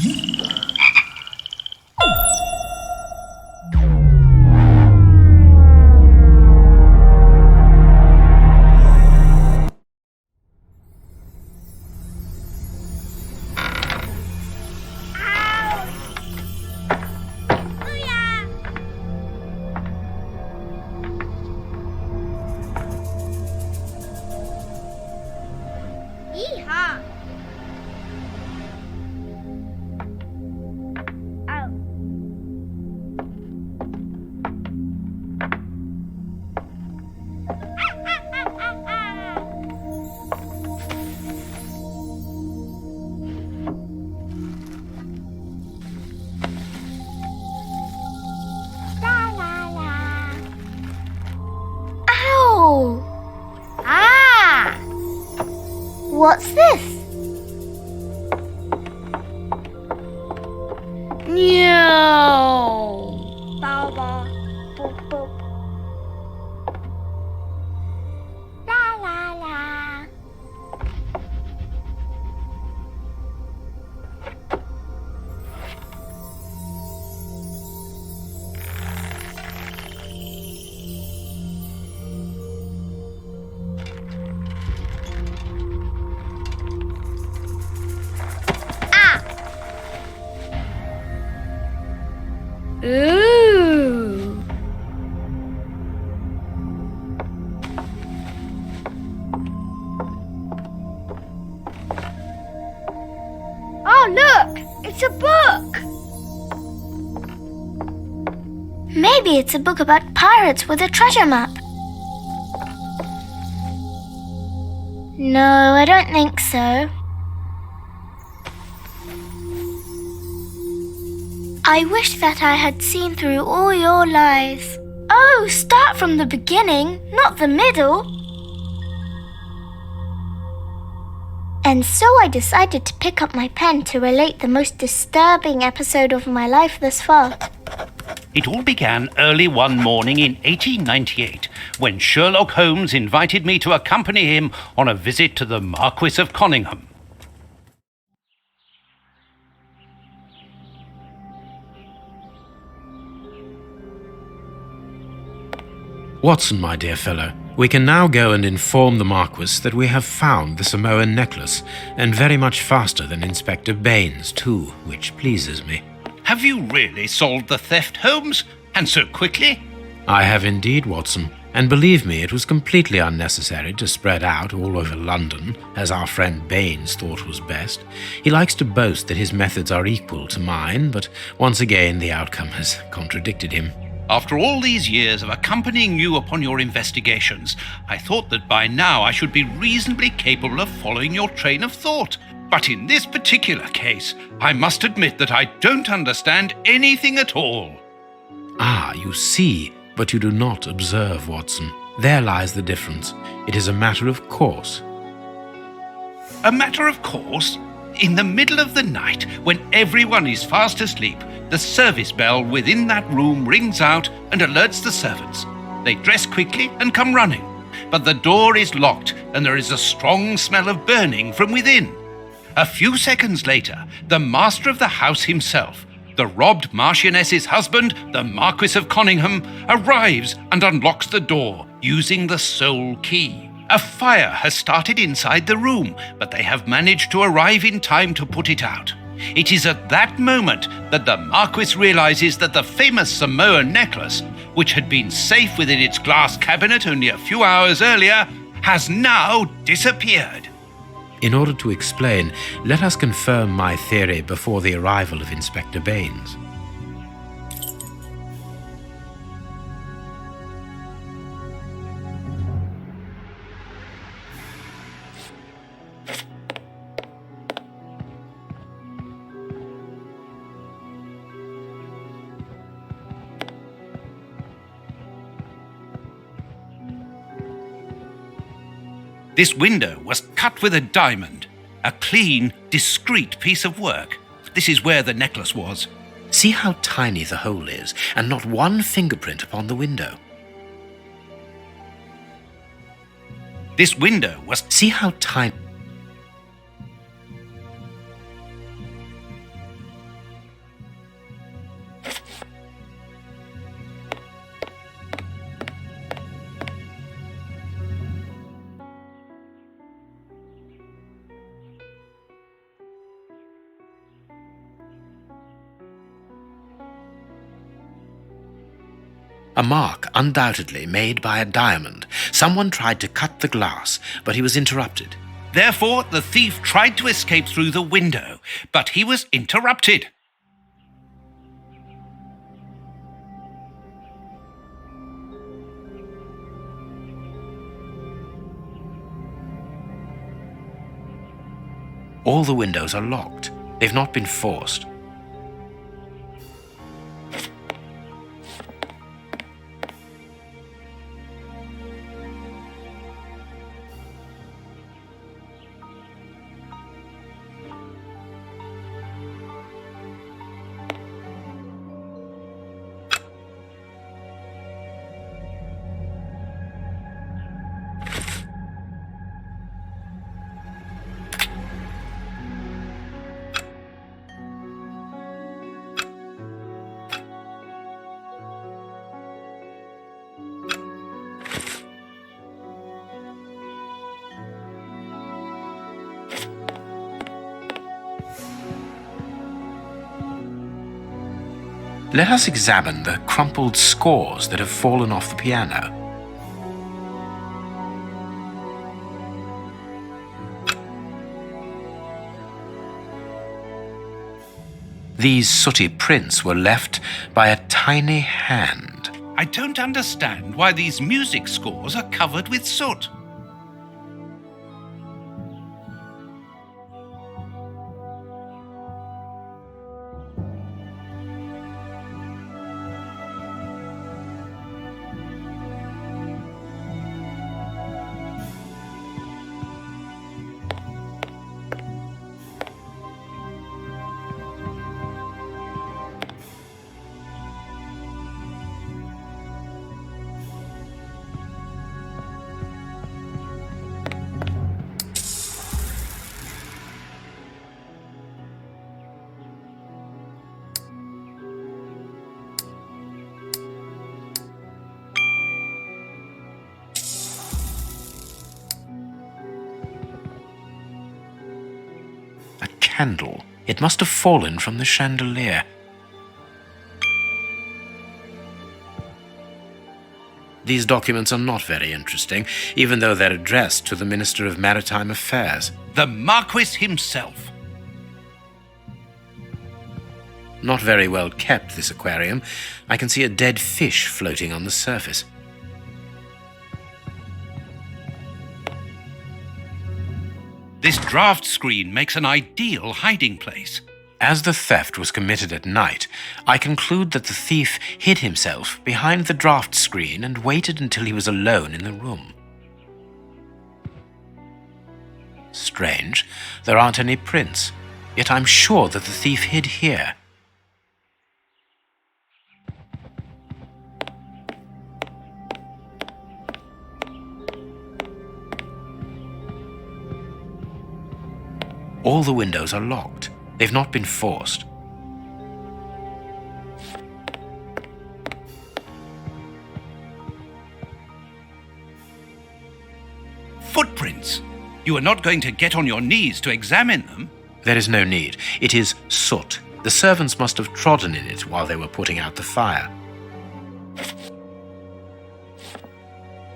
Yeehaw! Oh. La la la. Ow! Ah! What's this? No. Ba ba. Boop boop. La la la. Ooh. Oh, look! It's a book! Maybe it's a book about pirates with a treasure map. No, I don't think so. I wish that I had seen through all your lies. Oh, start from the beginning, not the middle. And so I decided to pick up my pen to relate the most disturbing episode of my life thus far. It all began early one morning in 1898 when Sherlock Holmes invited me to accompany him on a visit to the Marquis of Conyngham. Watson, my dear fellow, we can now go and inform the Marquis that we have found the Samoan necklace, and very much faster than Inspector Baines, too, which pleases me. Have you really solved the theft, Holmes? And so quickly? I have indeed, Watson, and believe me, it was completely unnecessary to spread out all over London, as our friend Baines thought was best. He likes to boast that his methods are equal to mine, but once again the outcome has contradicted him. After all these years of accompanying you upon your investigations, I thought that by now I should be reasonably capable of following your train of thought. But in this particular case, I must admit that I don't understand anything at all. Ah, you see, but you do not observe, Watson. There lies the difference. It is a matter of course. A matter of course? In the middle of the night, when everyone is fast asleep, the service bell within that room rings out and alerts the servants. They dress quickly and come running, but the door is locked and there is a strong smell of burning from within. A few seconds later, the master of the house himself, the robbed Marchioness's husband, the Marquis of Conyngham, arrives and unlocks the door using the sole key. A fire has started inside the room, but they have managed to arrive in time to put it out. It is at that moment that the Marquis realizes that the famous Samoan necklace, which had been safe within its glass cabinet only a few hours earlier, has now disappeared. In order to explain, let us confirm my theory before the arrival of Inspector Baines. This window was cut with a diamond, a clean, discreet piece of work. This is where the necklace was. See how tiny the hole is, and not one fingerprint upon the window. This window was... See how tiny... A mark undoubtedly made by a diamond. Someone tried to cut the glass, but he was interrupted. Therefore, the thief tried to escape through the window, but he was interrupted. All the windows are locked. They've not been forced. Let us examine the crumpled scores that have fallen off the piano. These sooty prints were left by a tiny hand. I don't understand why these music scores are covered with soot. Candle. It must have fallen from the chandelier. These documents are not very interesting, even though they're addressed to the Minister of Maritime Affairs. The Marquis himself. Not very well kept, this aquarium. I can see a dead fish floating on the surface. This draft screen makes an ideal hiding place. As the theft was committed at night, I conclude that the thief hid himself behind the draft screen and waited until he was alone in the room. Strange, there aren't any prints, yet I'm sure that the thief hid here. All the windows are locked. They've not been forced. Footprints. You are not going to get on your knees to examine them. There is no need. It is soot. The servants must have trodden in it while they were putting out the fire.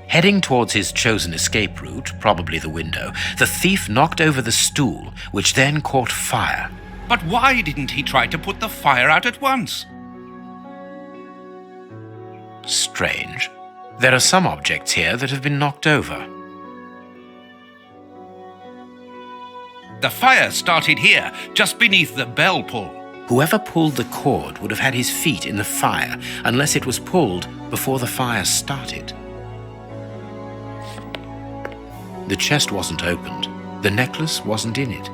Heading towards his chosen escape route, probably the window, the thief knocked over the stool, which then caught fire. But why didn't he try to put the fire out at once? Strange. There are some objects here that have been knocked over. The fire started here, just beneath the bell pull. Whoever pulled the cord would have had his feet in the fire, unless it was pulled before the fire started. The chest wasn't opened. The necklace wasn't in it.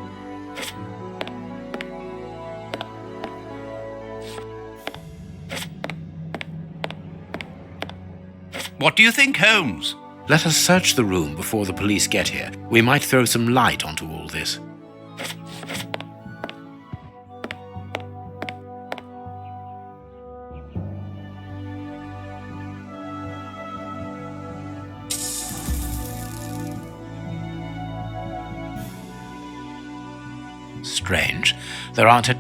What do you think, Holmes? Let us search the room before the police get here. We might throw some light onto all this. Strange. There aren't a...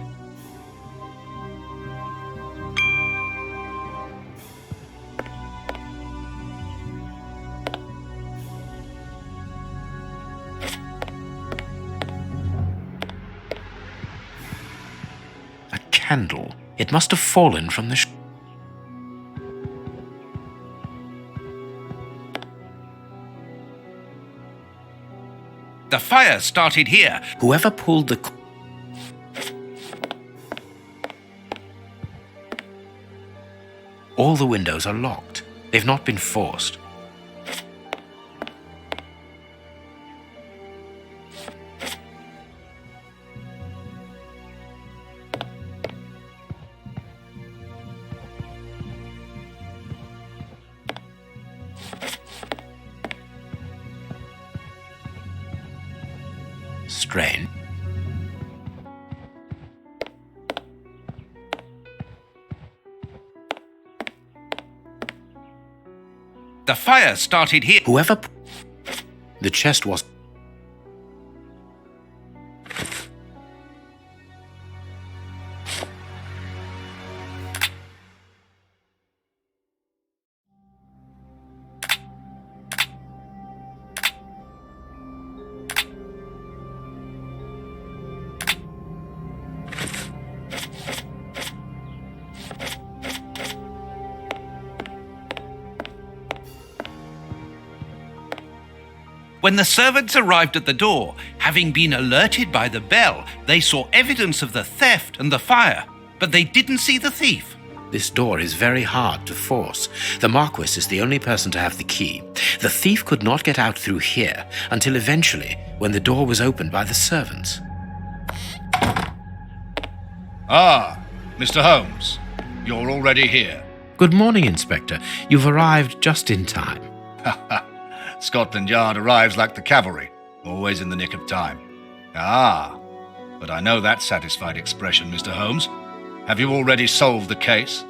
candle. It must have fallen from the The fire started here. Whoever pulled the... All the windows are locked. They've not been forced. Strange. The fire started here. Whoever... The chest was... When the servants arrived at the door, having been alerted by the bell, they saw evidence of the theft and the fire, but they didn't see the thief. This door is very hard to force. The Marquis is the only person to have the key. The thief could not get out through here until eventually, when the door was opened by the servants. Ah, Mr. Holmes, you're already here. Good morning, Inspector. You've arrived just in time. Scotland Yard arrives like the cavalry, always in the nick of time. Ah, but I know that satisfied expression, Mr. Holmes. Have you already solved the case?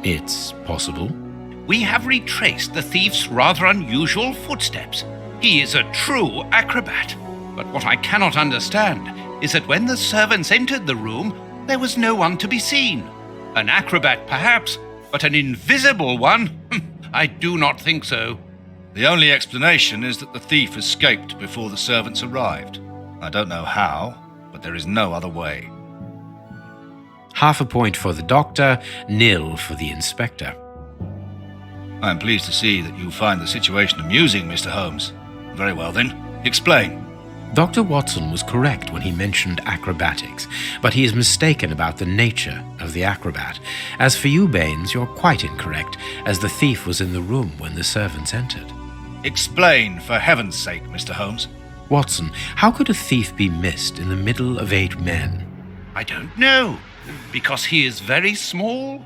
It's possible. We have retraced the thief's rather unusual footsteps. He is a true acrobat. But what I cannot understand is that when the servants entered the room, there was no one to be seen. An acrobat, perhaps, but an invisible one? I do not think so. The only explanation is that the thief escaped before the servants arrived. I don't know how, but there is no other way. Half a point for the doctor, nil for the inspector. I am pleased to see that you find the situation amusing, Mr. Holmes. Very well then, explain. Dr. Watson was correct when he mentioned acrobatics, but he is mistaken about the nature of the acrobat. As for you, Baines, you're quite incorrect, as the thief was in the room when the servants entered. Explain, for heaven's sake, Mr. Holmes. Watson, how could a thief be missed in the middle of 8 men? I don't know. Because he is very small?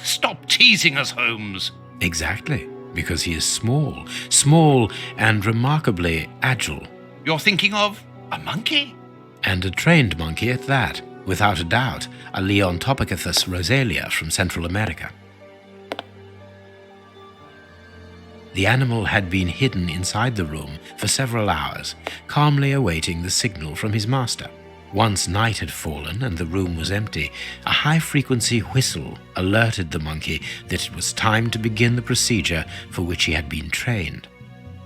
Stop teasing us, Holmes. Exactly, because he is small and remarkably agile. You're thinking of a monkey? And a trained monkey at that, without a doubt, a Leontopithecus rosalia from Central America. The animal had been hidden inside the room for several hours, calmly awaiting the signal from his master. Once night had fallen and the room was empty, a high-frequency whistle alerted the monkey that it was time to begin the procedure for which he had been trained.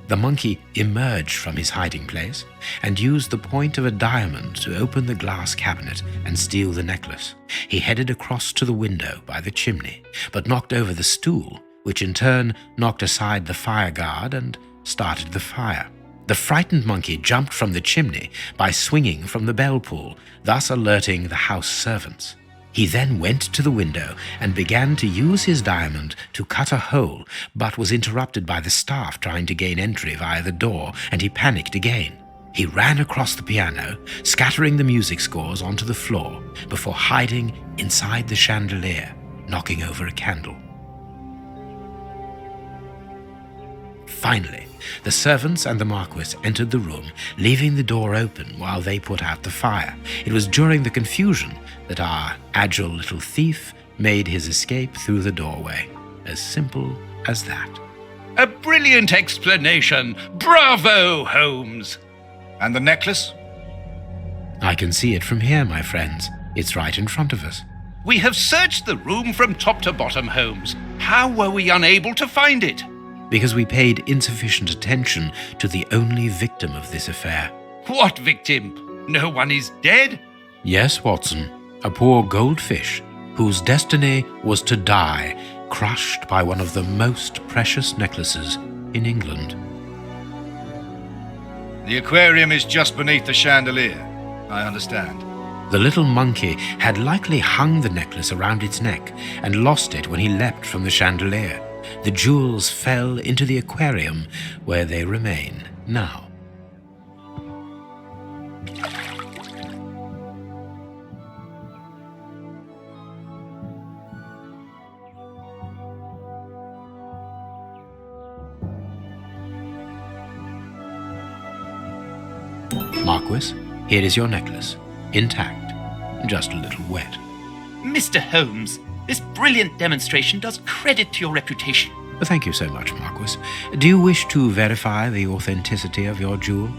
The monkey emerged from his hiding place and used the point of a diamond to open the glass cabinet and steal the necklace. He headed across to the window by the chimney, but knocked over the stool, which in turn knocked aside the fire guard and started the fire. The frightened monkey jumped from the chimney by swinging from the bell pull, thus alerting the house servants. He then went to the window and began to use his diamond to cut a hole, but was interrupted by the staff trying to gain entry via the door, and he panicked again. He ran across the piano, scattering the music scores onto the floor, before hiding inside the chandelier, knocking over a candle. Finally, the servants and the Marquis entered the room, leaving the door open while they put out the fire. It was during the confusion that our agile little thief made his escape through the doorway. As simple as that. A brilliant explanation. Bravo, Holmes. And the necklace? I can see it from here, my friends. It's right in front of us. We have searched the room from top to bottom, Holmes. How were we unable to find it? Because we paid insufficient attention to the only victim of this affair. What victim? No one is dead? Yes, Watson. A poor goldfish whose destiny was to die, crushed by one of the most precious necklaces in England. The aquarium is just beneath the chandelier. I understand. The little monkey had likely hung the necklace around its neck and lost it when he leapt from the chandelier. The jewels fell into the aquarium, where they remain now. Marquis, here is your necklace, intact, just a little wet. Mr. Holmes, this brilliant demonstration does credit to your reputation. Thank you so much, Marquis. Do you wish to verify the authenticity of your jewel?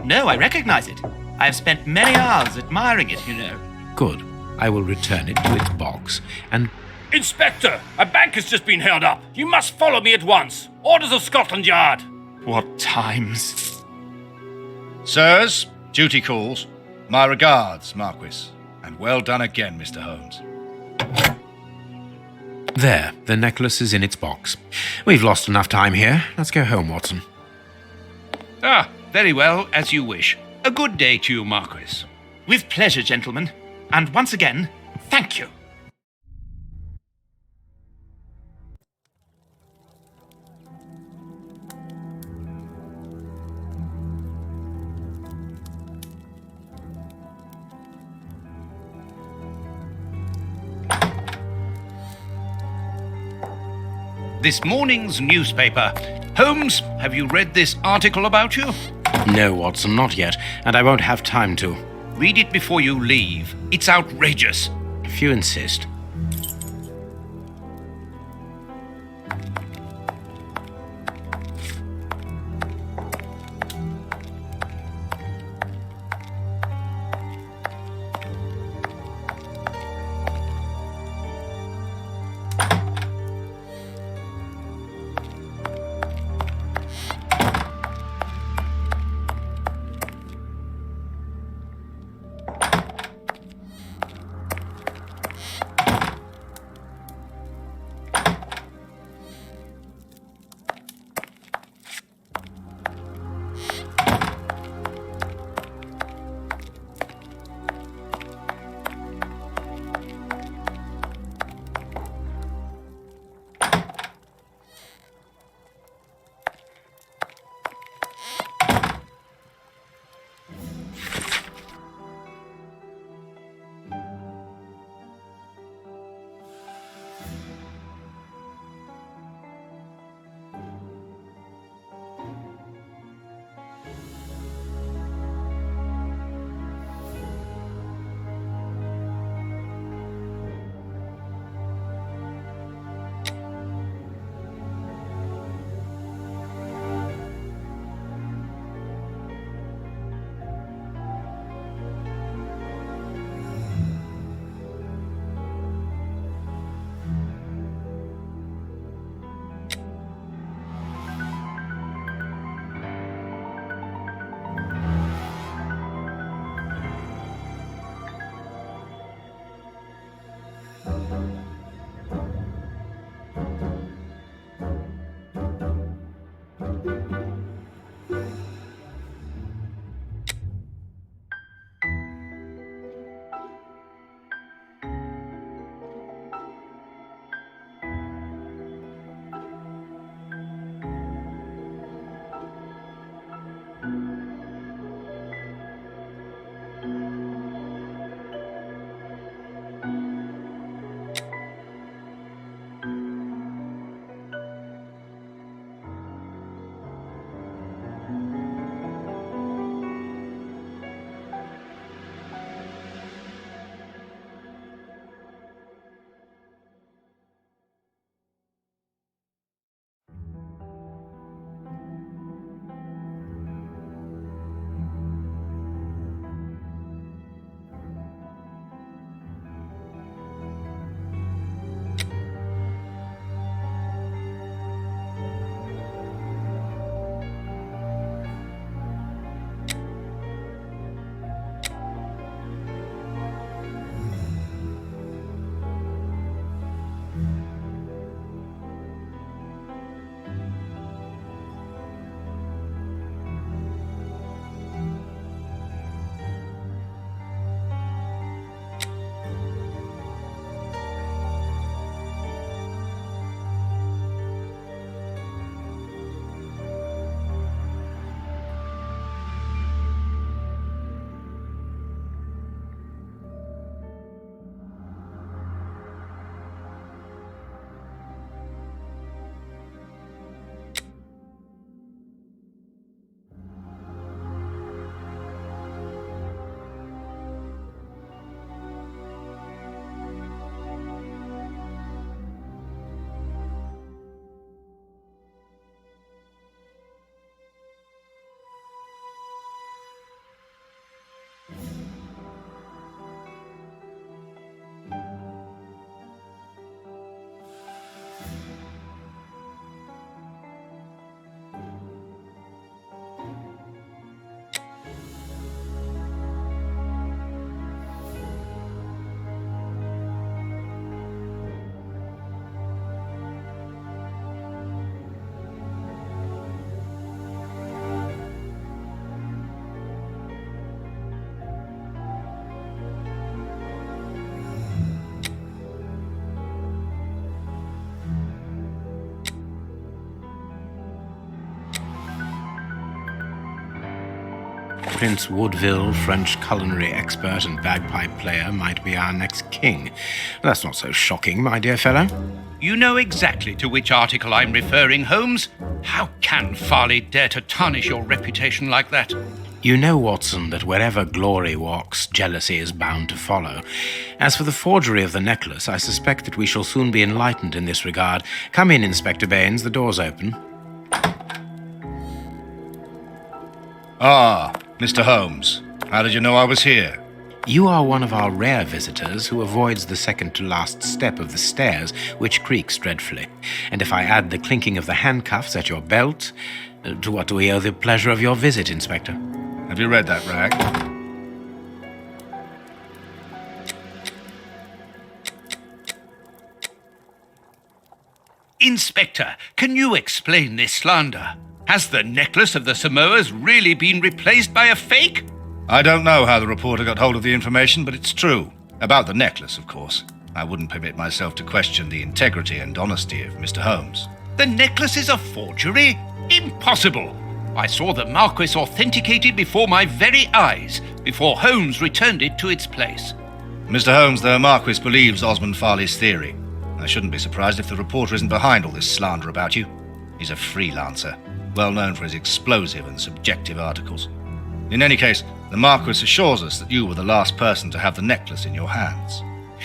No, I recognize it. I have spent many hours admiring it, you know. Good. I will return it to its box and... Inspector, a bank has just been held up. You must follow me at once. Orders of Scotland Yard. What times? Sirs, duty calls. My regards, Marquis. And well done again, Mr. Holmes. There, the necklace is in its box. We've lost enough time here. Let's go home, Watson. Ah, very well, as you wish. A good day to you, Marquis. With pleasure, gentlemen. And once again, thank you. This morning's newspaper. Holmes, have you read this article about you? No, Watson, not yet, and I won't have time to. Read it before you leave. It's outrageous. If you insist. Prince Woodville, French culinary expert and bagpipe player, might be our next king. That's not so shocking, my dear fellow. You know exactly to which article I'm referring, Holmes. How can Farley dare to tarnish your reputation like that? You know, Watson, that wherever glory walks, jealousy is bound to follow. As for the forgery of the necklace, I suspect that we shall soon be enlightened in this regard. Come in, Inspector Baines, the door's open. Ah, Mr. Holmes. How did you know I was here? You are one of our rare visitors who avoids the second-to-last step of the stairs, which creaks dreadfully. And if I add the clinking of the handcuffs at your belt, to what do we owe the pleasure of your visit, Inspector? Have you read that, Rag? Inspector, can you explain this slander? Has the necklace of the Samoas really been replaced by a fake? I don't know how the reporter got hold of the information, but it's true. About the necklace, of course. I wouldn't permit myself to question the integrity and honesty of Mr. Holmes. The necklace is a forgery? Impossible! I saw the Marquis authenticated before my very eyes, before Holmes returned it to its place. Mr. Holmes, the Marquis believes Osmond Farley's theory. I shouldn't be surprised if the reporter isn't behind all this slander about you. He's a freelancer, well known for his explosive and subjective articles. In any case, the Marquis assures us that you were the last person to have the necklace in your hands.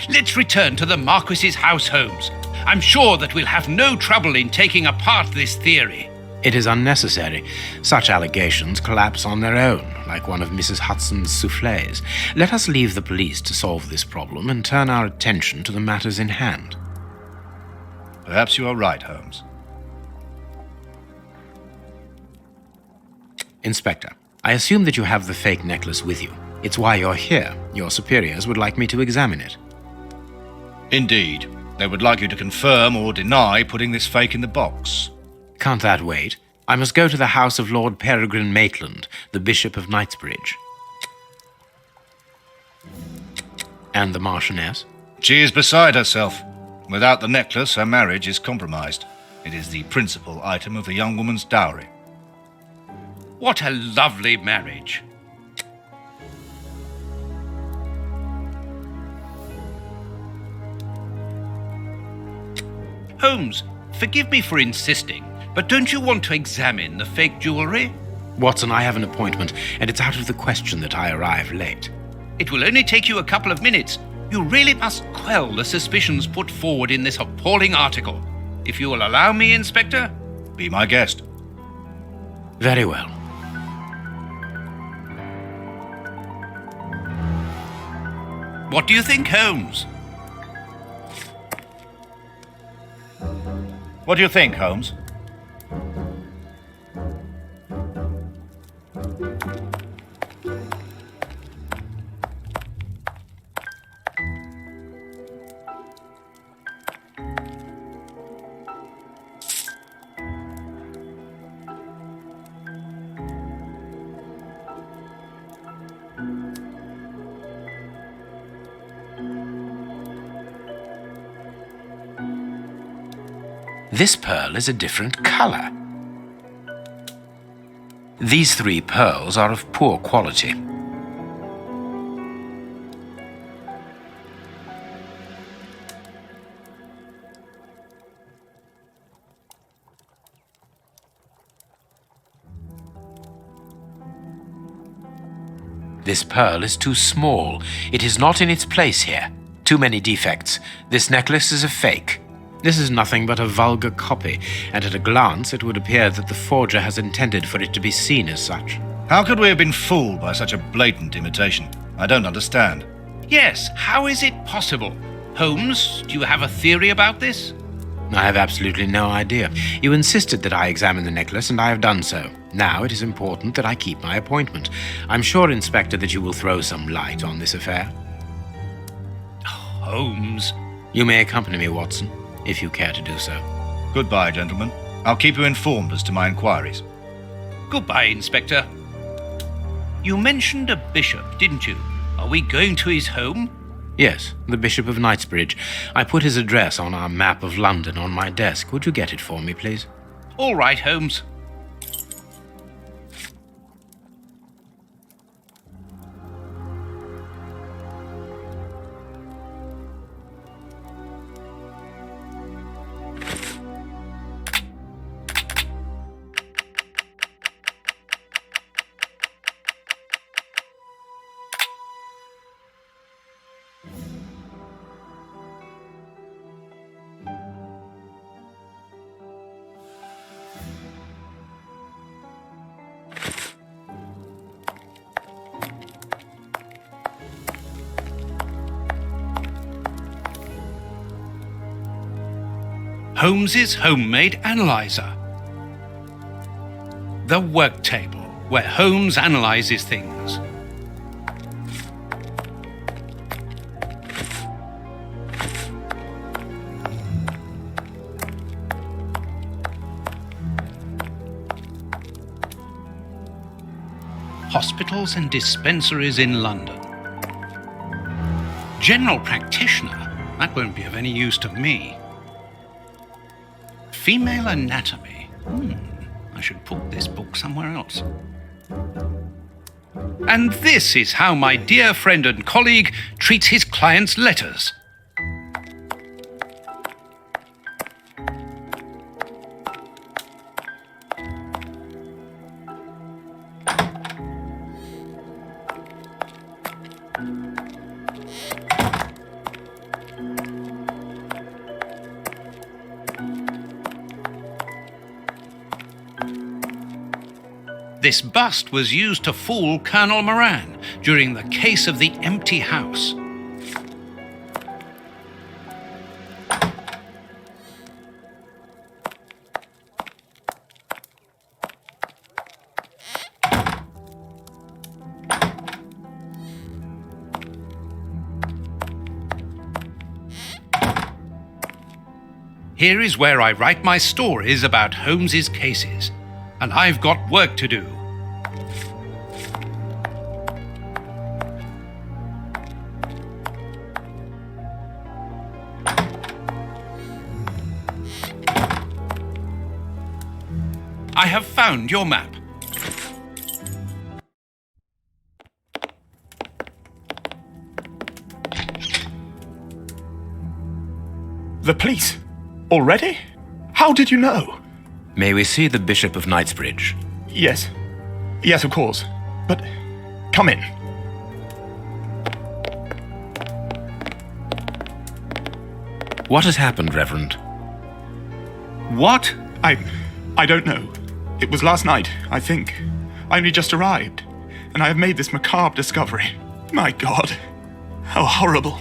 Let's return to the Marquis's house, Holmes. I'm sure that we'll have no trouble in taking apart this theory. It is unnecessary. Such allegations collapse on their own, like one of Mrs. Hudson's soufflés. Let us leave the police to solve this problem and turn our attention to the matters in hand. Perhaps you are right, Holmes. Inspector, I assume that you have the fake necklace with you. It's why you're here. Your superiors would like me to examine it. Indeed. They would like you to confirm or deny putting this fake in the box. Can't that wait? I must go to the house of Lord Peregrine Maitland, the Bishop of Knightsbridge. And the Marchioness? She is beside herself. Without the necklace, her marriage is compromised. It is the principal item of the young woman's dowry. What a lovely marriage. Holmes, forgive me for insisting, but don't you want to examine the fake jewelry? Watson, I have an appointment, and it's out of the question that I arrive late. It will only take you a couple of minutes. You really must quell the suspicions put forward in this appalling article. If you will allow me, Inspector? Be my guest. Very well. What do you think, Holmes? What do you think, Holmes? This pearl is a different color. These 3 pearls are of poor quality. This pearl is too small. It is not in its place here. Too many defects. This necklace is a fake. This is nothing but a vulgar copy, and at a glance it would appear that the forger has intended for it to be seen as such. How could we have been fooled by such a blatant imitation? I don't understand. Yes, how is it possible? Holmes, do you have a theory about this? I have absolutely no idea. You insisted that I examine the necklace, and I have done so. Now it is important that I keep my appointment. I'm sure, Inspector, that you will throw some light on this affair. Holmes. You may accompany me, Watson, if you care to do so. Goodbye, gentlemen. I'll keep you informed as to my inquiries. Goodbye, Inspector. You mentioned a bishop, didn't you? Are we going to his home? Yes, the Bishop of Knightsbridge. I put his address on our map of London on my desk. Would you get it for me, please? All right, Holmes. Holmes's homemade analyzer. The work table, where Holmes analyzes things. Hospitals and dispensaries in London. General practitioner, that won't be of any use to me. Female anatomy. I should put this book somewhere else. And this is how my dear friend and colleague treats his clients' letters. This bust was used to fool Colonel Moran during the case of the empty house. Here is where I write my stories about Holmes's cases, and I've got work to do. I have found your map. The police? Already? How did you know? May we see the Bishop of Knightsbridge? Yes. Yes, of course. But come in. What has happened, Reverend? What? I don't know. It was last night, I think. I only just arrived, and I have made this macabre discovery. My God. How horrible.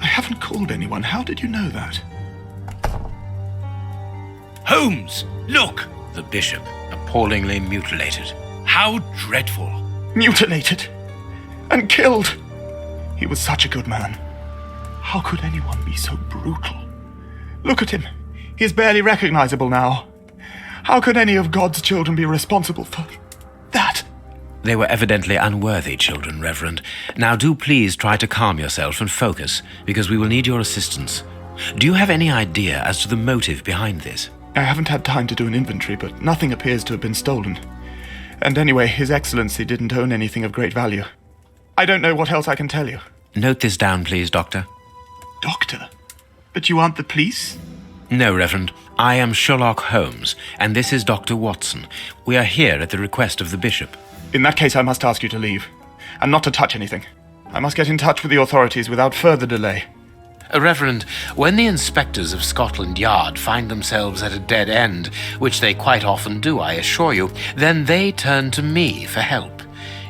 I haven't called anyone. How did you know that? Holmes, look! The Bishop, appallingly mutilated. How dreadful. Mutilated. And killed. He was such a good man. How could anyone be so brutal? Look at him. He is barely recognizable now. How could any of God's children be responsible for that? They were evidently unworthy children, Reverend. Now do please try to calm yourself and focus, because we will need your assistance. Do you have any idea as to the motive behind this? I haven't had time to do an inventory, but nothing appears to have been stolen. And anyway, His Excellency didn't own anything of great value. I don't know what else I can tell you. Note this down, please, Doctor. Doctor? But you aren't the police? No, Reverend. I am Sherlock Holmes, and this is Dr. Watson. We are here at the request of the Bishop. In that case, I must ask you to leave, and not to touch anything. I must get in touch with the authorities without further delay. Reverend, when the inspectors of Scotland Yard find themselves at a dead end, which they quite often do, I assure you, then they turn to me for help.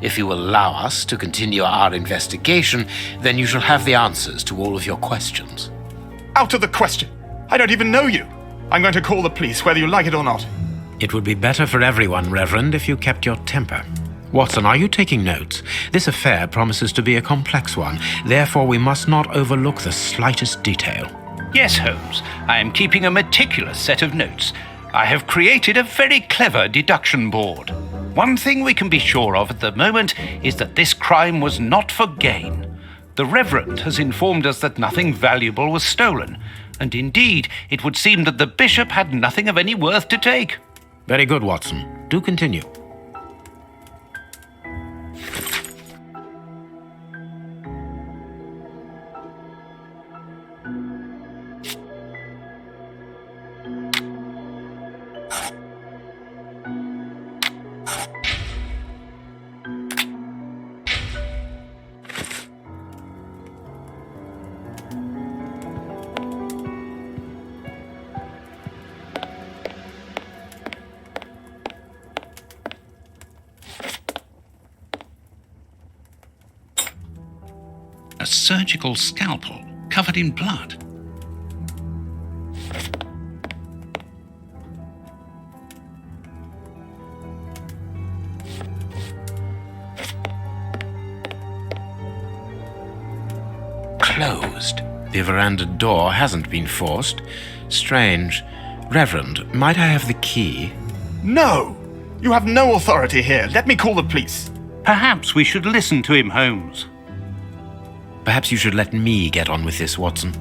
If you will allow us to continue our investigation, then you shall have the answers to all of your questions. Out of the question! I don't even know you! I'm going to call the police, whether you like it or not. It would be better for everyone, Reverend, if you kept your temper. Watson, are you taking notes? This affair promises to be a complex one. Therefore, we must not overlook the slightest detail. Yes, Holmes. I am keeping a meticulous set of notes. I have created a very clever deduction board. One thing we can be sure of at the moment is that this crime was not for gain. The Reverend has informed us that nothing valuable was stolen, and indeed, it would seem that the Bishop had nothing of any worth to take. Very good, Watson. Do continue. A surgical scalpel covered in blood. closed. The veranda door hasn't been forced. Strange. Reverend, might I have the key? No! You have no authority here. Let me call the police. Perhaps we should listen to him, Holmes. Perhaps you should let me get on with this, Watson.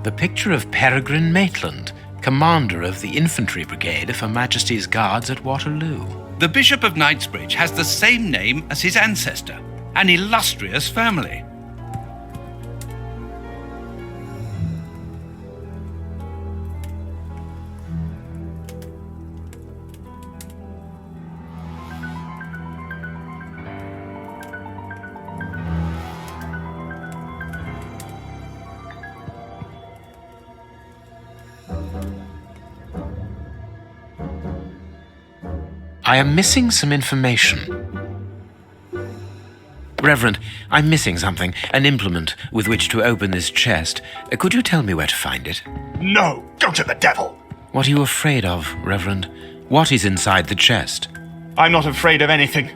The picture of Peregrine Maitland, commander of the infantry brigade of Her Majesty's Guards at Waterloo. The Bishop of Knightsbridge has the same name as his ancestor, an illustrious family. I am missing some information. Reverend, I'm missing something, an implement with which to open this chest. Could you tell me where to find it? No! Go to the devil! What are you afraid of, Reverend? What is inside the chest? I'm not afraid of anything.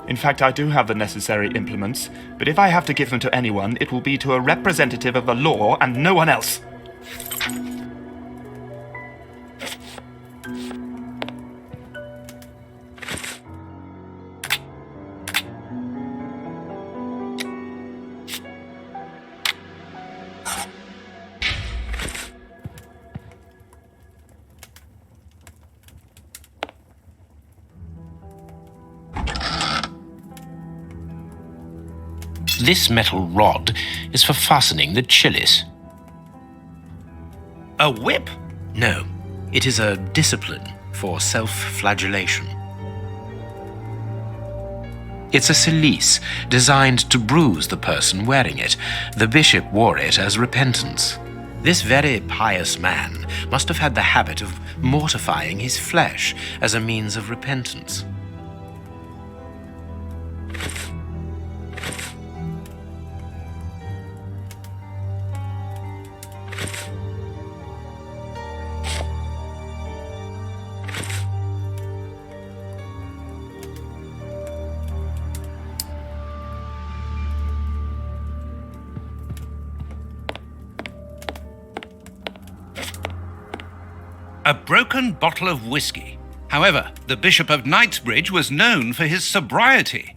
In fact, I do have the necessary implements, but if I have to give them to anyone, it will be to a representative of the law and no one else. This metal rod is for fastening the chilies. A whip? No, it is a discipline for self-flagellation. It's a cilice designed to bruise the person wearing it. The bishop wore it as repentance. This very pious man must have had the habit of mortifying his flesh as a means of repentance. A broken bottle of whiskey. However, the Bishop of Knightsbridge was known for his sobriety.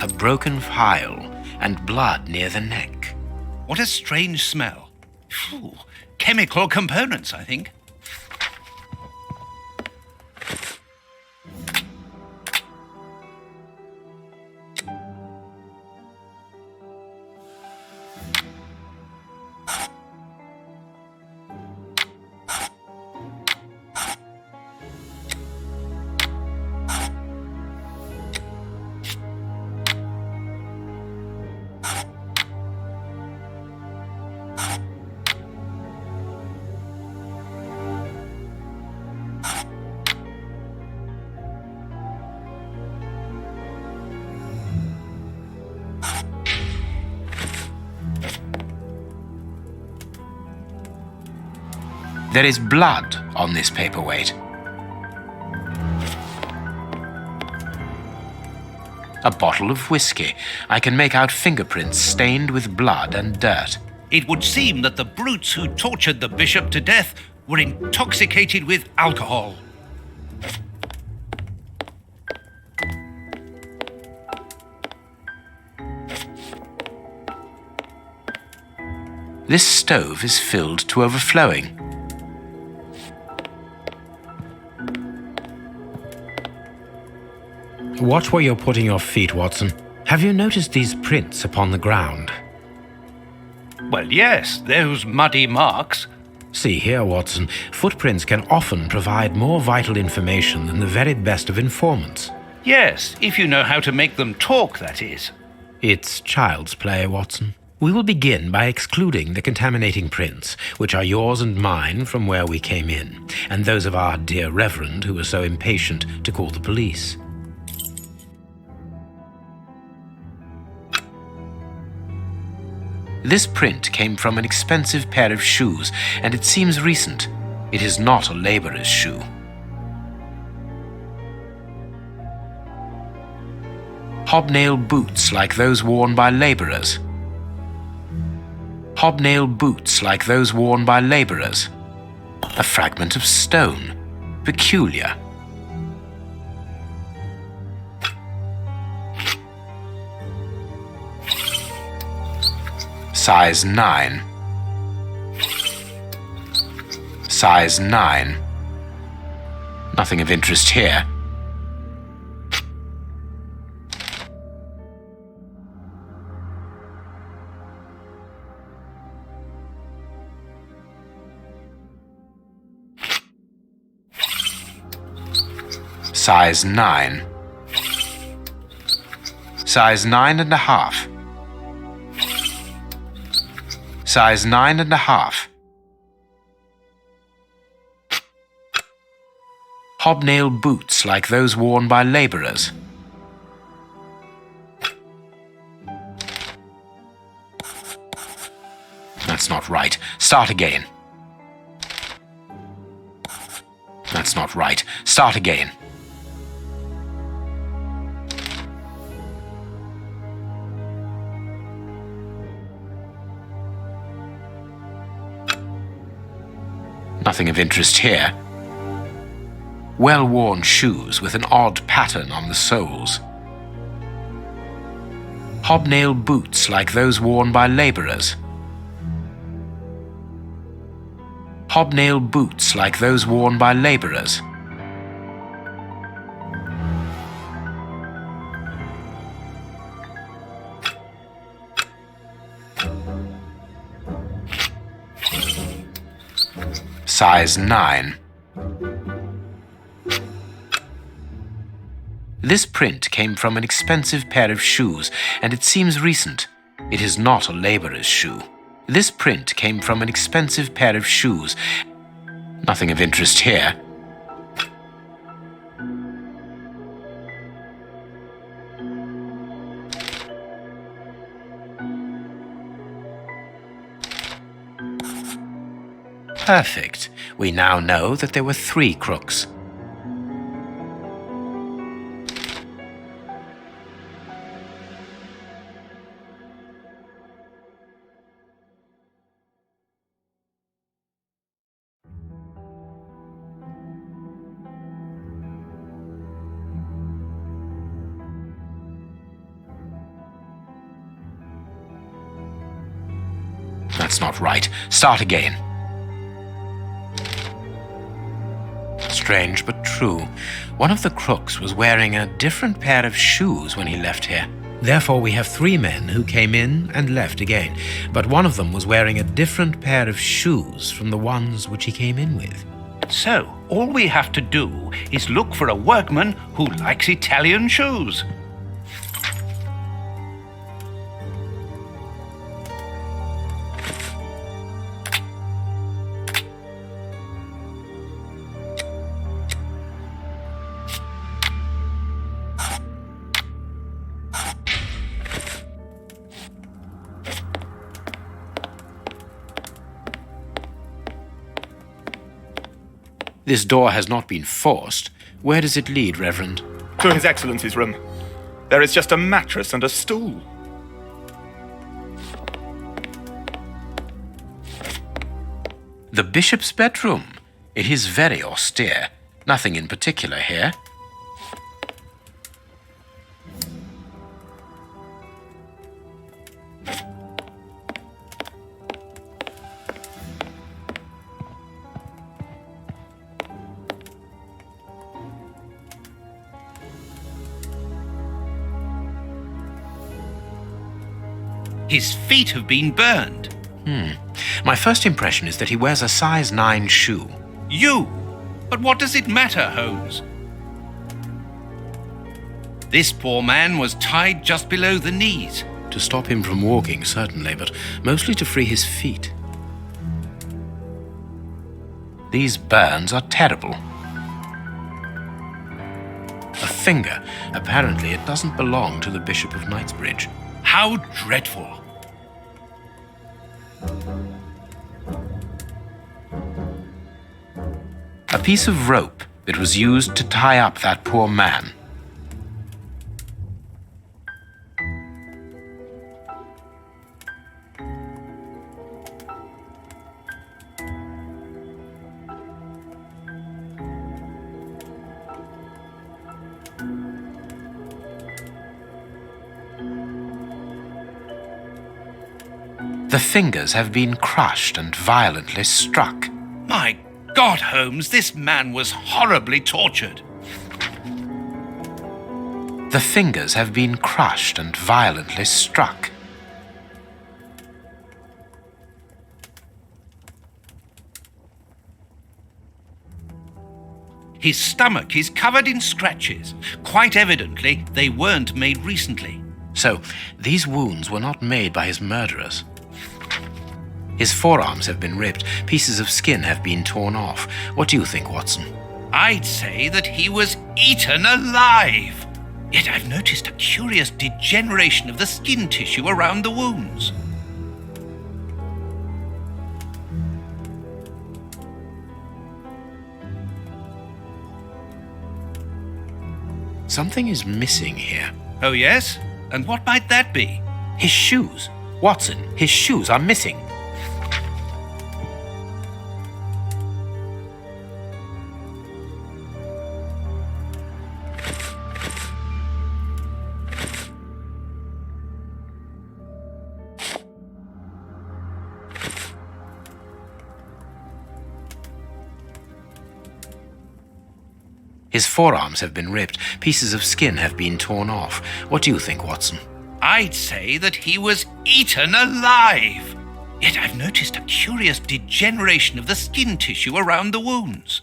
A broken phial and blood near the neck. What a strange smell. Phew, chemical components, I think. There is blood on this paperweight. A bottle of whiskey. I can make out fingerprints stained with blood and dirt. It would seem that the brutes who tortured the bishop to death were intoxicated with alcohol. This stove is filled to overflowing. Watch where you're putting your feet, Watson. Have you noticed these prints upon the ground? Well, yes, those muddy marks. See here, Watson, footprints can often provide more vital information than the very best of informants. Yes, if you know how to make them talk, that is. It's child's play, Watson. We will begin by excluding the contaminating prints, which are yours and mine from where we came in, and those of our dear Reverend who was so impatient to call the police. This print came from an expensive pair of shoes, and it seems recent. It is not a laborer's shoe. Hobnail boots like those worn by laborers. Hobnail boots like those worn by laborers. A fragment of stone. Peculiar. Size 9. Size 9. Nothing of interest here. Size 9. Size 9.5. Size 9.5. Hobnail boots like those worn by laborers. That's not right. Start again. That's not right. Start again. Nothing of interest here. Well-worn shoes with an odd pattern on the soles. Hobnail boots like those worn by laborers. Hobnail boots like those worn by laborers. Size 9. This print came from an expensive pair of shoes, and it seems recent. It is not a laborer's shoe. This print came from an expensive pair of shoes. Nothing of interest here. Perfect. We now know that there were 3 crooks. That's not right. Start again. Strange but true. One of the crooks was wearing a different pair of shoes when he left here. Therefore, we have 3 men who came in and left again, but one of them was wearing a different pair of shoes from the ones which he came in with. So, all we have to do is look for a workman who likes Italian shoes. This door has not been forced. Where does it lead, Reverend? To His Excellency's room. There is just a mattress and a stool. The bishop's bedroom. It is very austere. Nothing in particular here. His feet have been burned. My first impression is that he wears a size 9 shoe. You? But what does it matter, Holmes? This poor man was tied just below the knees. To stop him from walking, certainly, but mostly to free his feet. These burns are terrible. A finger. Apparently it doesn't belong to the Bishop of Knightsbridge. How dreadful. A piece of rope that was used to tie up that poor man. The fingers have been crushed and violently struck. My God, Holmes, this man was horribly tortured. The fingers have been crushed and violently struck. His stomach is covered in scratches. Quite evidently, they weren't made recently. So, these wounds were not made by his murderers. His forearms have been ripped, pieces of skin have been torn off. What do you think, Watson? I'd say that he was eaten alive. Yet I've noticed a curious degeneration of the skin tissue around the wounds. Something is missing here. Oh, yes? And what might that be? His shoes. Watson, his shoes are missing. His forearms have been ripped, pieces of skin have been torn off. What do you think, Watson? I'd say that he was eaten alive. Yet I've noticed a curious degeneration of the skin tissue around the wounds.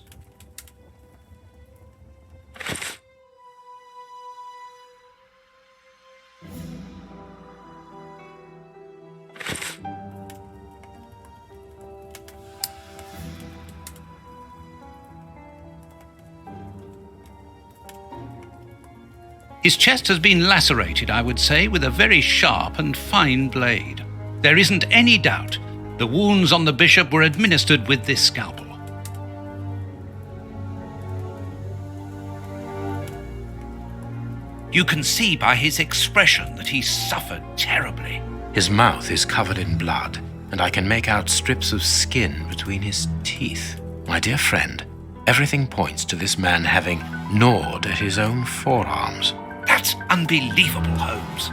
His chest has been lacerated, I would say, with a very sharp and fine blade. There isn't any doubt the wounds on the bishop were administered with this scalpel. You can see by his expression that he suffered terribly. His mouth is covered in blood, and I can make out strips of skin between his teeth. My dear friend, everything points to this man having gnawed at his own forearms. That's unbelievable, Holmes.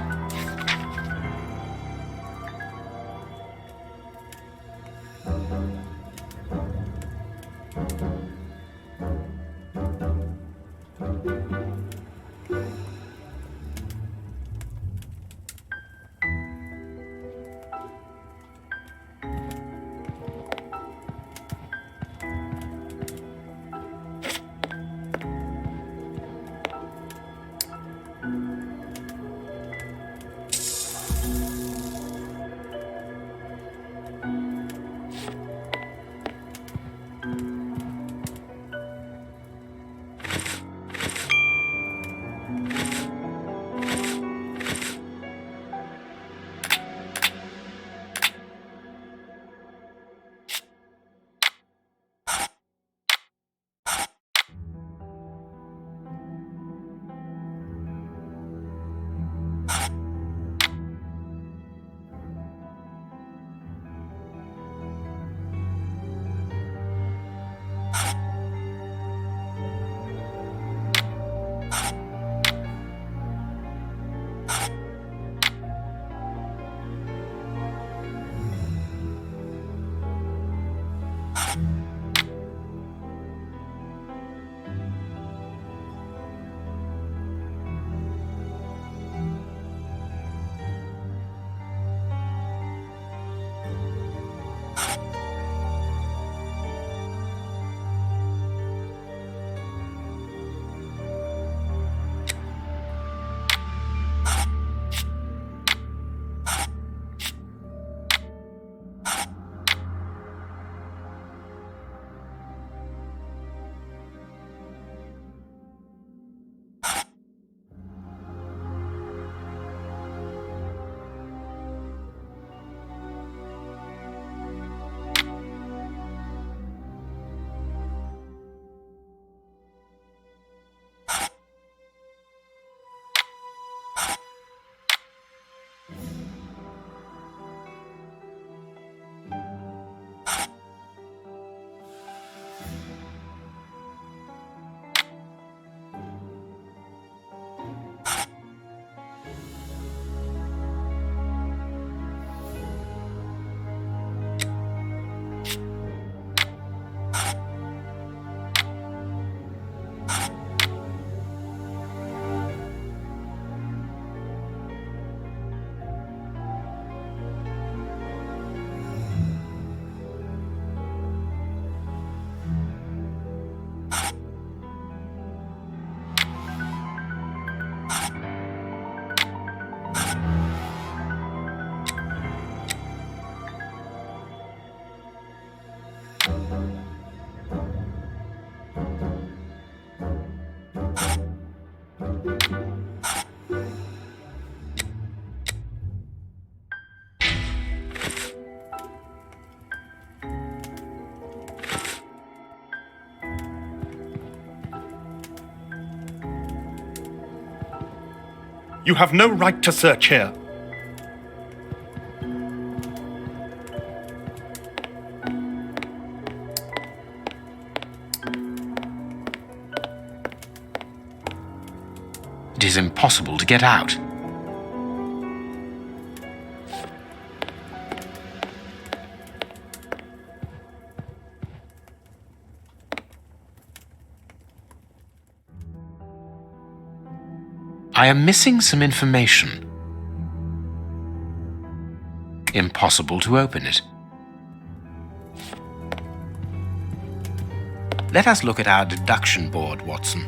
You have no right to search here. It is impossible to get out. I am missing some information. Impossible to open it. Let us look at our deduction board, Watson.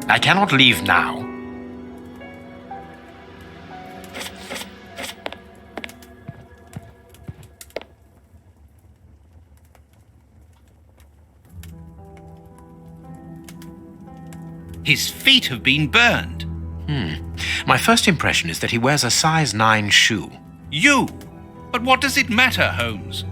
I cannot leave now. His feet have been burned. My first impression is that he wears a size 9 shoe. You? But what does it matter, Holmes?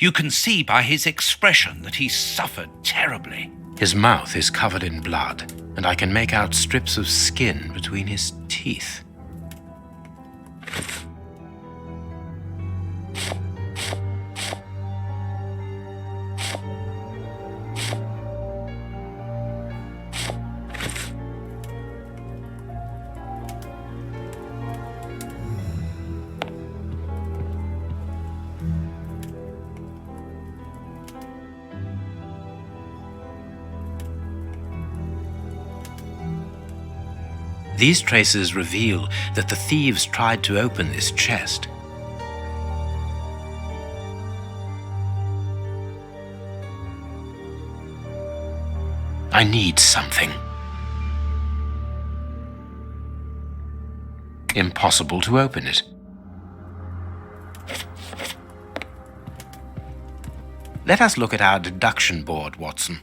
You can see by his expression that he suffered terribly. His mouth is covered in blood, and I can make out strips of skin between his teeth. These traces reveal that the thieves tried to open this chest. I need something. Impossible to open it. Let us look at our deduction board, Watson.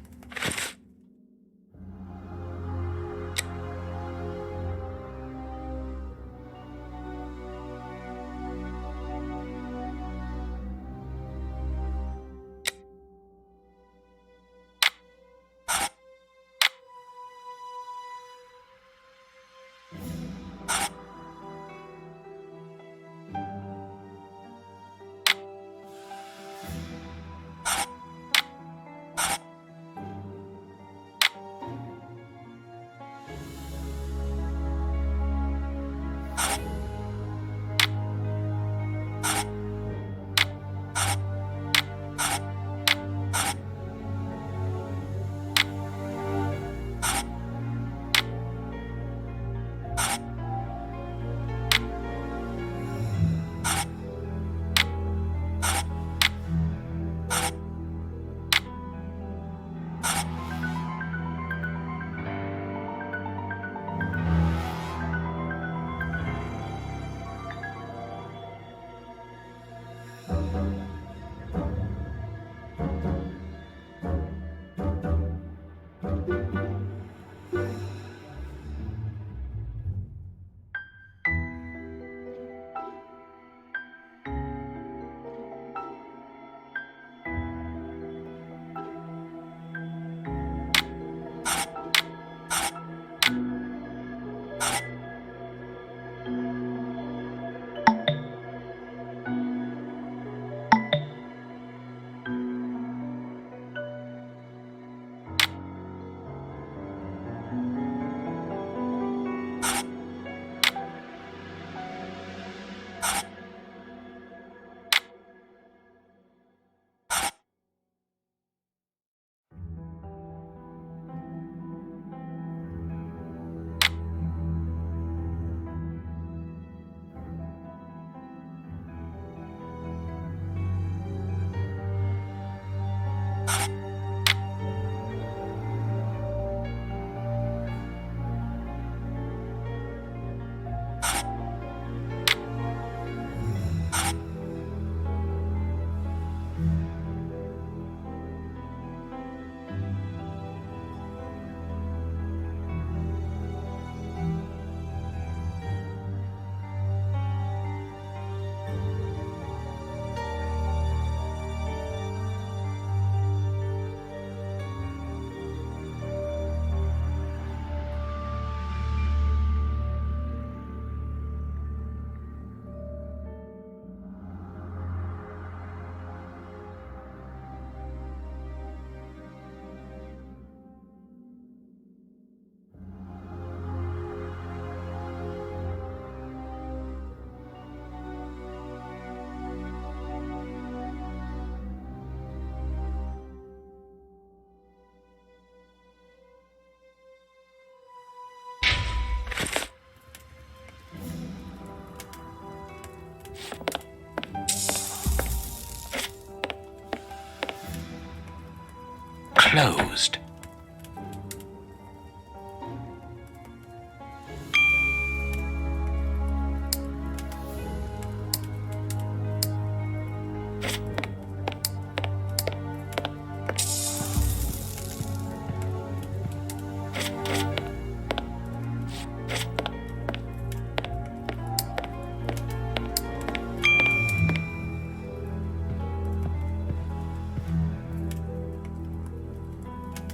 Closed.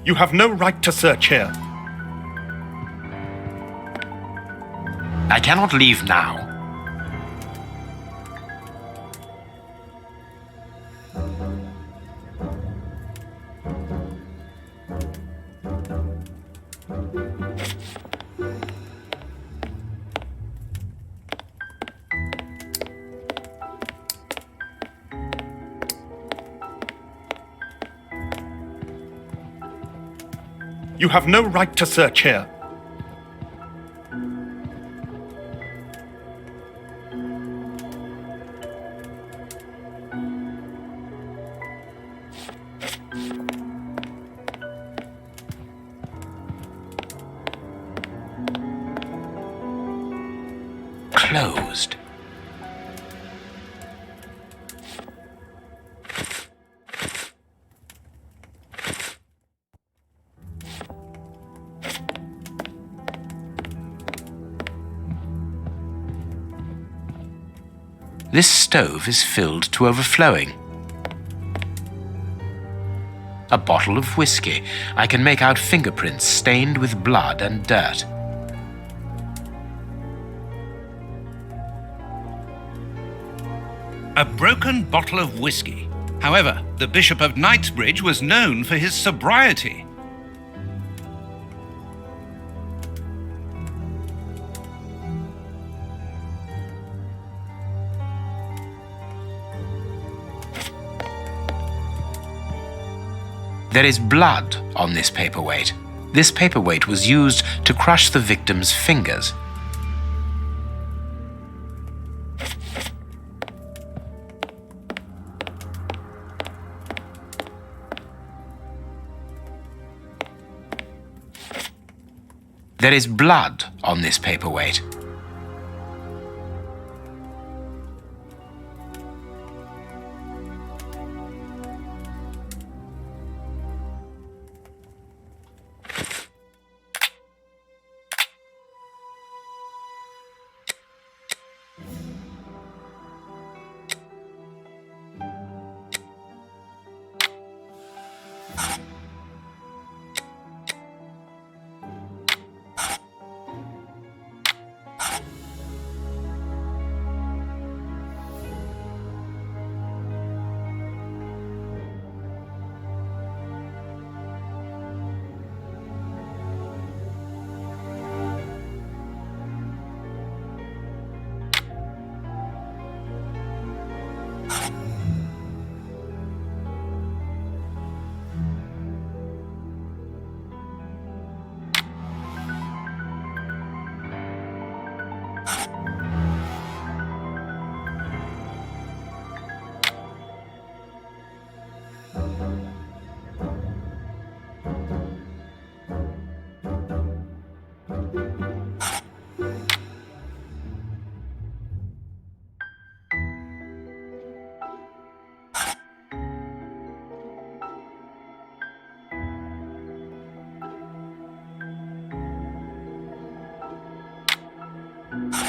You have no right to search here. I cannot leave now. You have no right to search here. Closed. This stove is filled to overflowing. A bottle of whiskey. I can make out fingerprints stained with blood and dirt. A broken bottle of whiskey. However, the Bishop of Knightsbridge was known for his sobriety. There is blood on this paperweight. This paperweight was used to crush the victim's fingers. There is blood on this paperweight.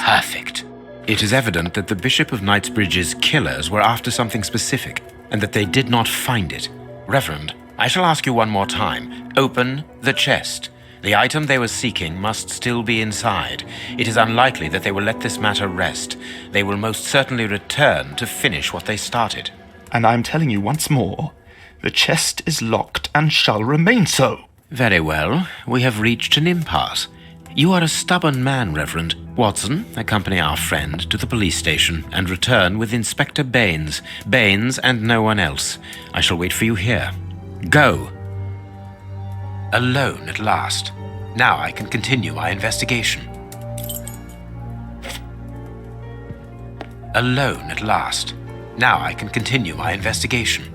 Perfect. It is evident that the Bishop of Knightsbridge's killers were after something specific, and that they did not find it. Reverend, I shall ask you one more time. Open the chest. The item they were seeking must still be inside. It is unlikely that they will let this matter rest. They will most certainly return to finish what they started. And I'm telling you once more, the chest is locked and shall remain so. Very well. We have reached an impasse. You are a stubborn man, Reverend. Watson, accompany our friend to the police station and return with Inspector Baines. Baines and no one else. I shall wait for you here. Go. Alone at last. Now I can continue my investigation. Alone at last. Now I can continue my investigation.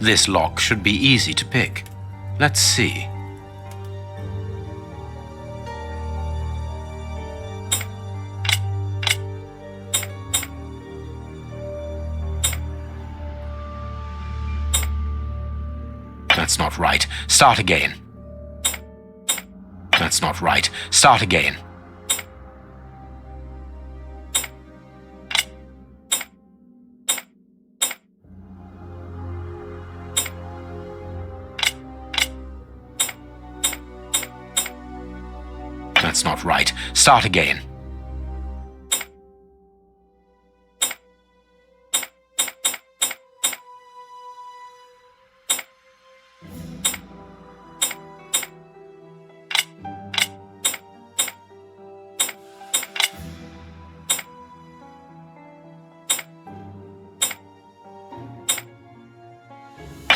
This lock should be easy to pick. Let's see. That's not right. Start again. That's not right. Start again. That's not right. Start again.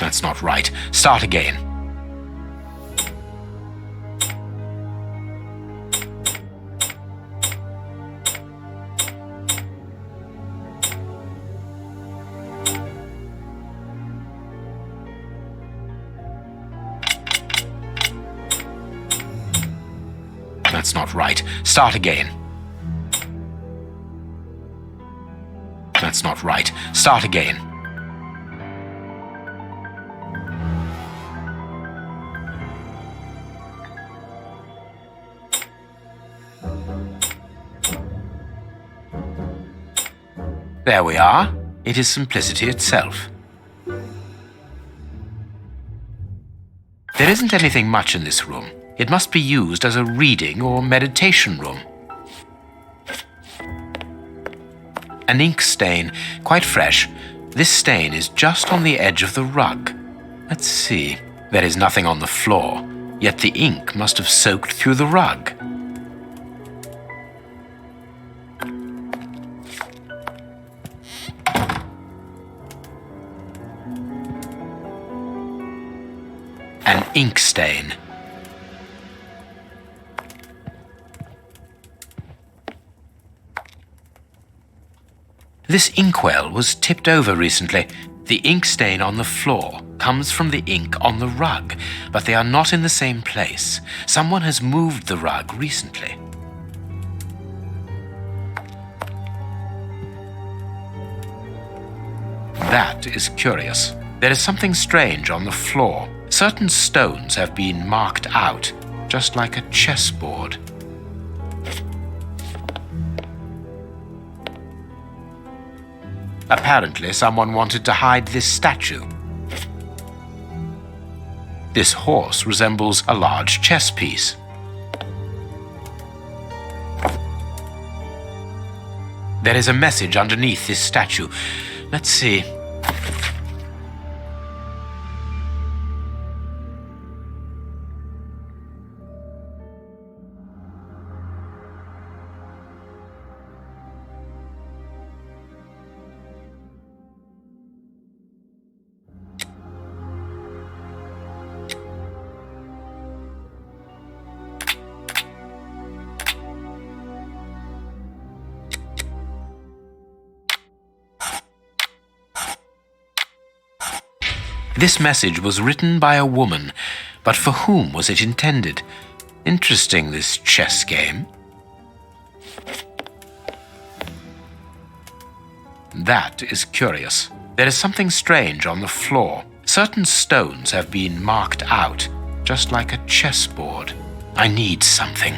That's not right. Start again. That's not right. Start again. That's not right. Start again. There we are. It is simplicity itself. There isn't anything much in this room. It must be used as a reading or meditation room. An ink stain, quite fresh. This stain is just on the edge of the rug. Let's see. There is nothing on the floor, yet the ink must have soaked through the rug. An ink stain. This inkwell was tipped over recently. The ink stain on the floor comes from the ink on the rug, but they are not in the same place. Someone has moved the rug recently. That is curious. There is something strange on the floor. Certain stones have been marked out, just like a chessboard. Apparently, someone wanted to hide this statue. This horse resembles a large chess piece. There is a message underneath this statue. Let's see. This message was written by a woman, but for whom was it intended? Interesting, this chess game. That is curious. There is something strange on the floor. Certain stones have been marked out, just like a chessboard. I need something.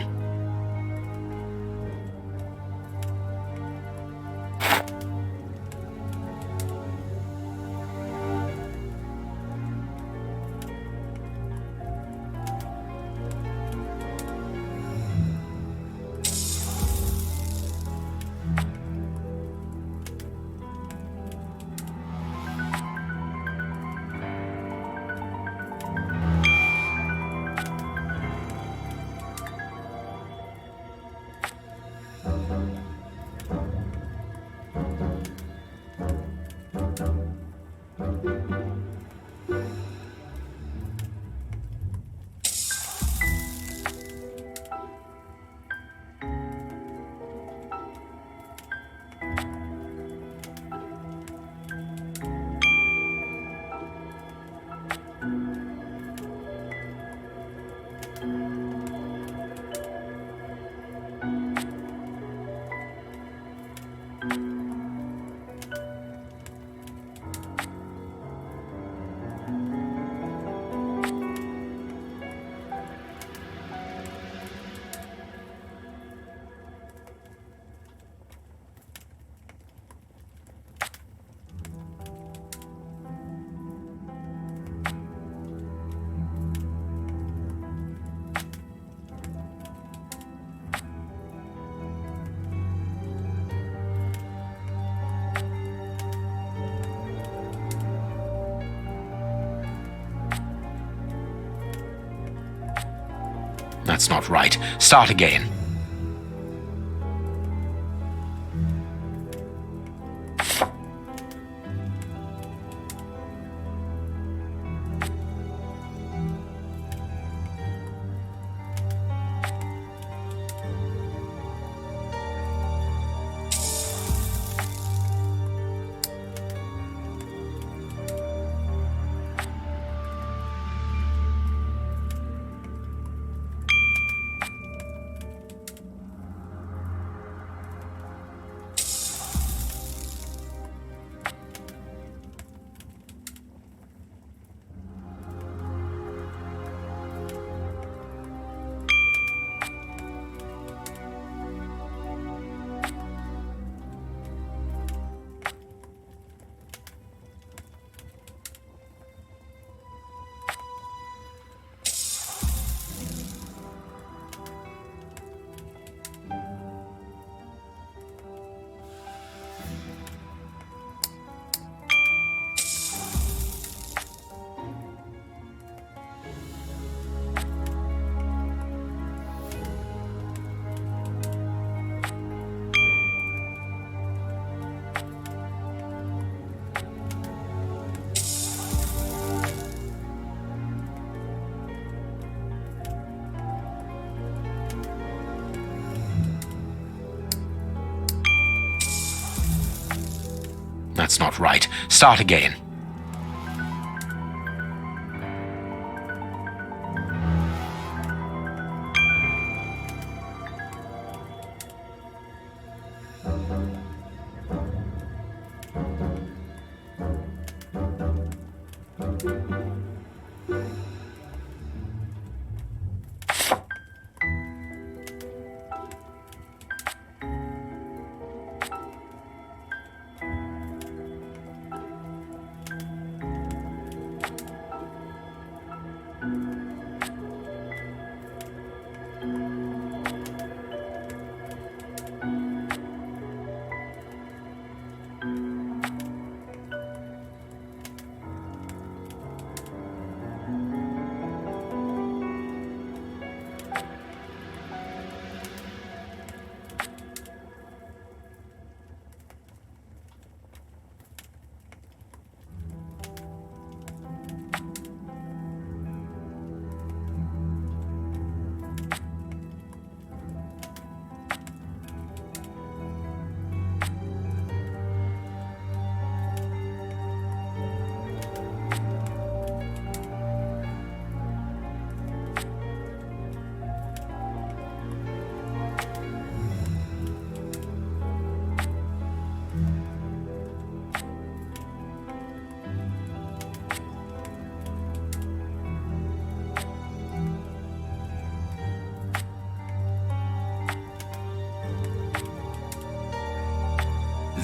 That's not right. Start again. That's not right. Start again.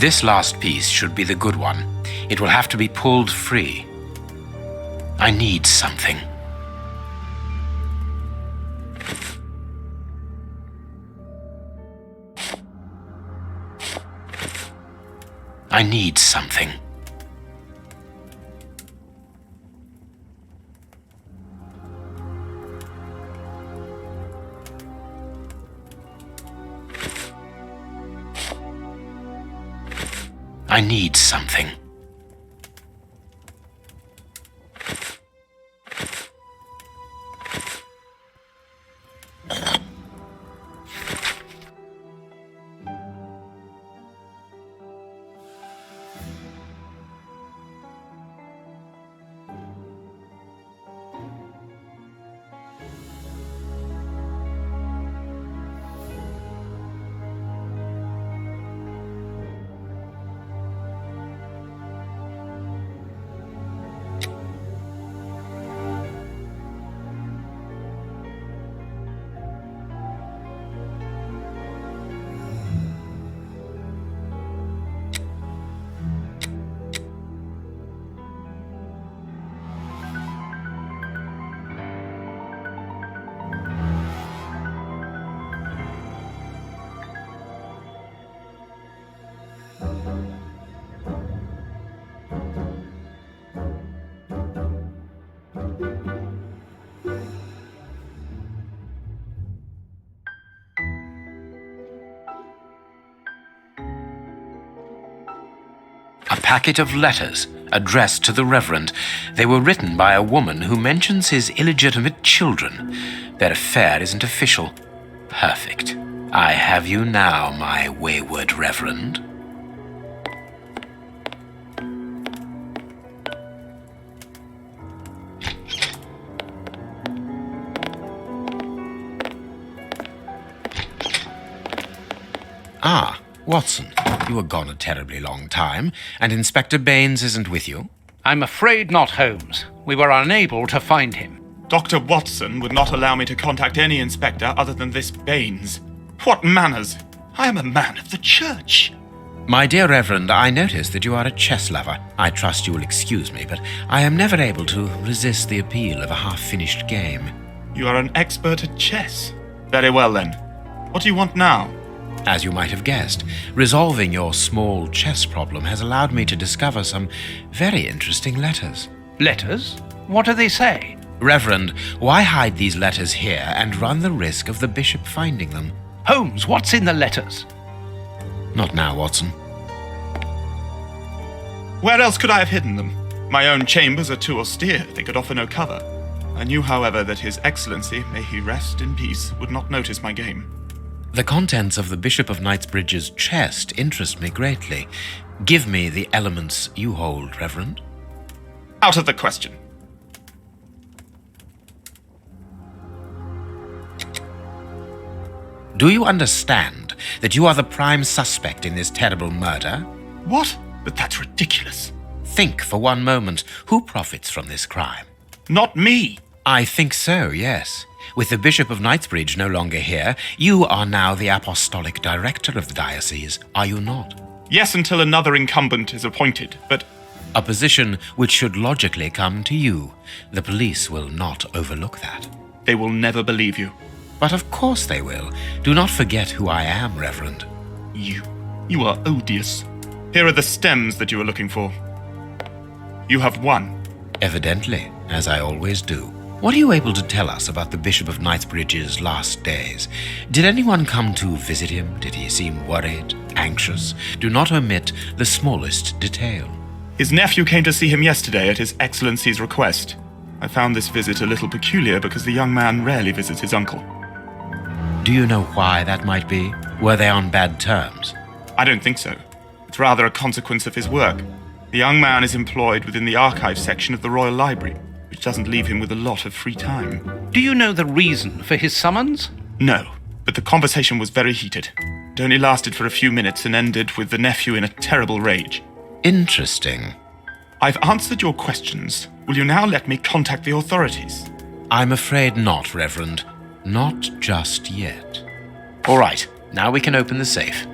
This last piece should be the good one. It will have to be pulled free. I need something. I need something. I need something. packet of letters addressed to the Reverend. They were written by a woman who mentions his illegitimate children. Their affair isn't official. Perfect. I have you now, my wayward Reverend. Ah, Watson, you were gone a terribly long time, and Inspector Baines isn't with you? I'm afraid not, Holmes. We were unable to find him. Dr. Watson would not allow me to contact any inspector other than this Baines. What manners! I am a man of the church. My dear Reverend, I notice that you are a chess lover. I trust you will excuse me, but I am never able to resist the appeal of a half-finished game. You are an expert at chess. Very well, then. What do you want now? As you might have guessed, resolving your small chess problem has allowed me to discover some very interesting letters. Letters? What do they say? Reverend, why hide these letters here and run the risk of the bishop finding them? Holmes, what's in the letters? Not now, Watson. Where else could I have hidden them? My own chambers are too austere. They could offer no cover. I knew, however, that His Excellency, may he rest in peace, would not notice my game. The contents of the Bishop of Knightsbridge's chest interest me greatly. Give me the elements you hold, Reverend. Out of the question. Do you understand that you are the prime suspect in this terrible murder? What? But that's ridiculous. Think for one moment, who profits from this crime? Not me. I think so, yes. With the Bishop of Knightsbridge no longer here, you are now the apostolic director of the diocese, are you not? Yes, until another incumbent is appointed, but... A position which should logically come to you. The police will not overlook that. They will never believe you. But of course they will. Do not forget who I am, Reverend. You are odious. Here are the stems that you were looking for. You have one. Evidently, as I always do. What are you able to tell us about the Bishop of Knightsbridge's last days? Did anyone come to visit him? Did he seem worried, anxious? Do not omit the smallest detail. His nephew came to see him yesterday at His Excellency's request. I found this visit a little peculiar because the young man rarely visits his uncle. Do you know why that might be? Were they on bad terms? I don't think so. It's rather a consequence of his work. The young man is employed within the archive section of the Royal Library, which doesn't leave him with a lot of free time. Do you know the reason for his summons? No, but the conversation was very heated. It only lasted for a few minutes and ended with the nephew in a terrible rage. Interesting. I've answered your questions. Will you now let me contact the authorities? I'm afraid not, Reverend. Not just yet. All right, now we can open the safe.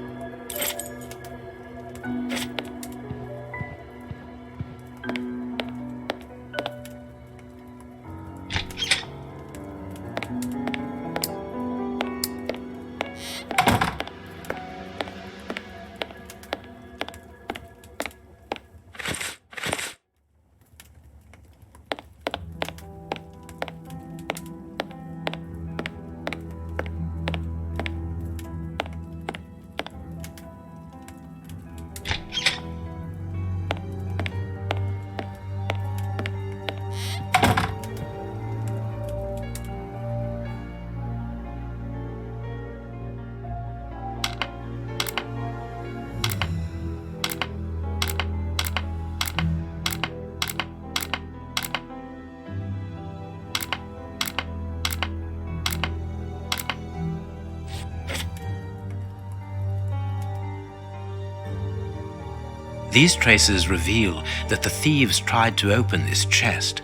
These traces reveal that the thieves tried to open this chest.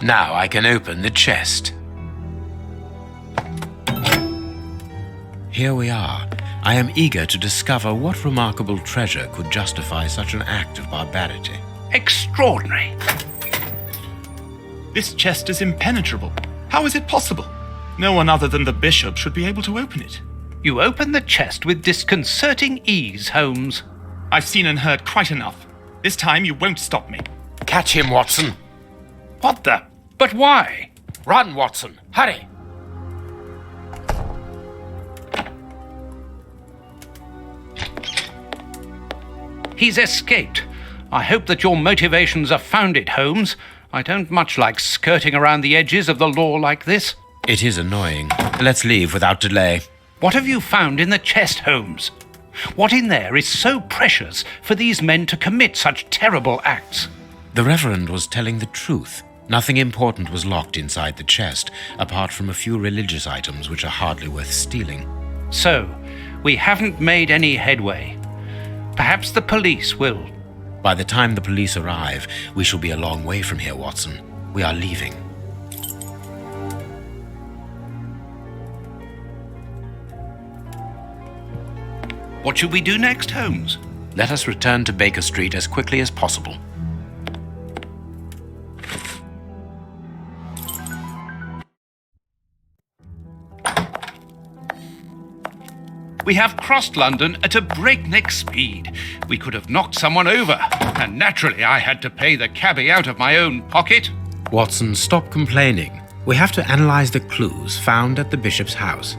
Now I can open the chest. Here we are. I am eager to discover what remarkable treasure could justify such an act of barbarity. Extraordinary. This chest is impenetrable. How is it possible? No one other than the bishop should be able to open it. You open the chest with disconcerting ease, Holmes. I've seen and heard quite enough. This time you won't stop me. Catch him, Watson. What the? But why? Run, Watson. Hurry. He's escaped. I hope that your motivations are founded, Holmes. I don't much like skirting around the edges of the law like this. It is annoying. Let's leave without delay. What have you found in the chest, Holmes? What in there is so precious for these men to commit such terrible acts? The Reverend was telling the truth. Nothing important was locked inside the chest, apart from a few religious items which are hardly worth stealing. So, we haven't made any headway. Perhaps the police will. By the time the police arrive, we shall be a long way from here, Watson. We are leaving. What should we do next, Holmes? Let us return to Baker Street as quickly as possible. We have crossed London at a breakneck speed. We could have knocked someone over, and naturally I had to pay the cabby out of my own pocket. Watson, stop complaining. We have to analyze the clues found at the bishop's house.